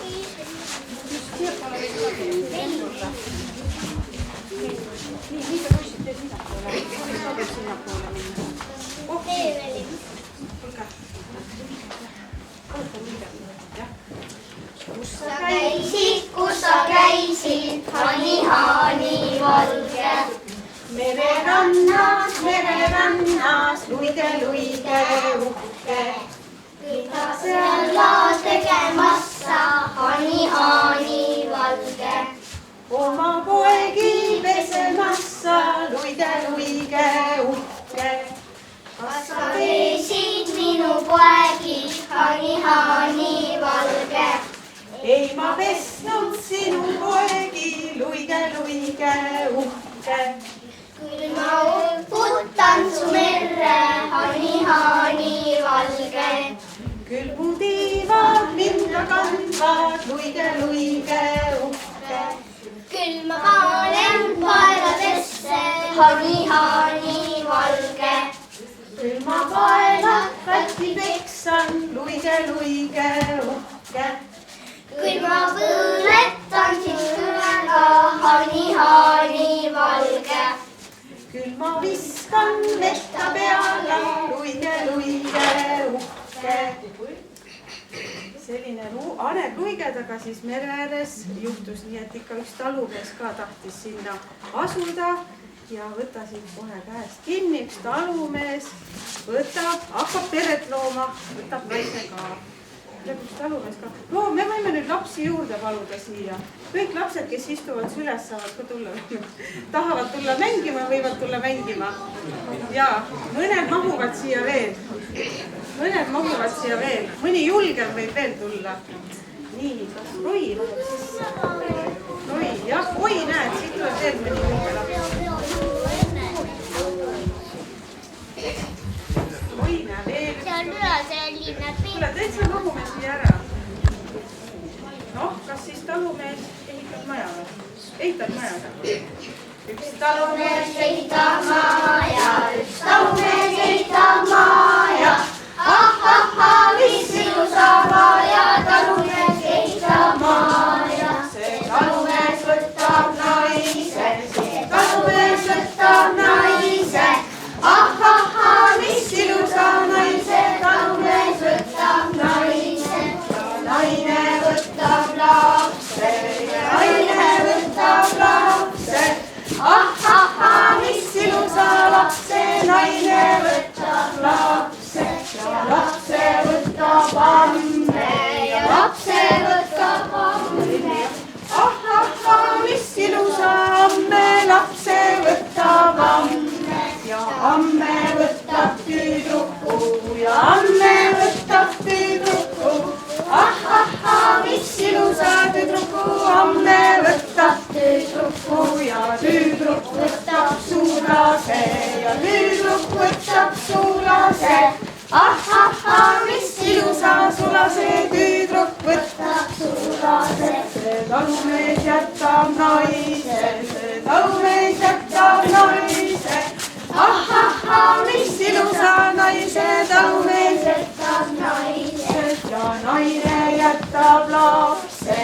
just siiapoole võid ka veel juurde. Nii, te poisid teed sinnapoole. Võid ka veel sinnapoole minna. Tulge. Oota midagi. Jah. Kus sa käisid, hani valge? Mererannas, luige, uhke. Mida seal tegemas sa, hani valge? Oma poegi pesemassa, luige, uhke. Kas sa veesid minu poegi, hani valge? Ei ma pesnud sinu poegi, luige, uhke. Küll ma uputan su merre, hani valge. Küll mu tiivad minna kandvad, luige, uhke. Küll ma panen paeladesse, hani valge. Küll ma paela katki peksan, luige, uhke. Küll ma põletan sind kõrega, hani valge. Küll ma viskan metta peale, luige, uhke. Selline arev luigedega siis mere ääres juhtus nii, et ikka üks talumees ka tahtis sinna asuda ja võta siin kohe käest kinni. Üks talumees hakkab peret looma, võtab naise ka. Üks talumees ka. No, me võime nüüd lapsi juurde paluda siia. Kõik lapsed, kes istuvad süles, saavad ka tulla. Tahavad tulla mängima, võivad tulla mängima. Ja mõned mahuvad siia veel. Mõni julgem võib veel tulla. Nii, kas Roi läheb sisse? Roi, jah, oi, näed, siit tuleb veel mõni julge laps. Roi, näe veel. See on üle selline Tule, täitsa mahume siia ära. Noh, kas siis talumees ehitab maja või? Ehitab maja ka. Üks talumees ehitab maja, mis ilusa maja, talumees ehitab maja. See talumees võtab naise, mis ilusa naise, talumees võtab naise. Ja naine võtab lapse, mis ilusa lapse, naine võtab lapse. Ja lapse võtab amme, mis ilusa amme, lapse võtab amme. Ja amme võtab tüdruku, mis ilusa tüdruku, amme võtab tüdruku. Ja tüdruk võtab suulase, mis ilusa sulase, tüdruk võtab sulase. See talumees jätab naise, mis ilusa naise, talumees jätab naise. Ja naine jätab lapse,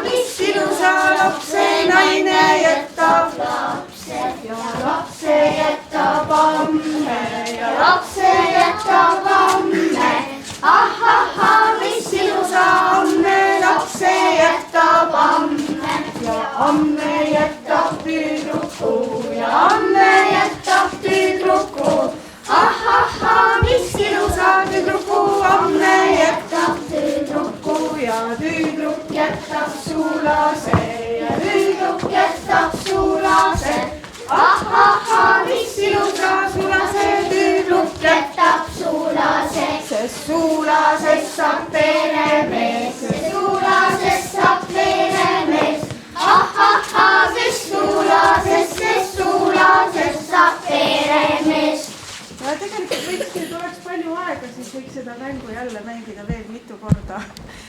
mis ilusa lapse, naine jätab lapse. Ja lapse jätab amme, mis ilusa amme, lapse jätab amme. Ja amme jätab tüdruku, mis ilusa tüdruku, amme jätab tüdruku. Ja tüdruk jätab sulase, mis ilusa sulase, tüdruk jätab sulase. Sest sulasest saab peremees, sest sulasest saab peremees. Ja tegelikult võiks, kui tuleks palju aega, siis võiks seda mängu jälle mängida veel mitu korda.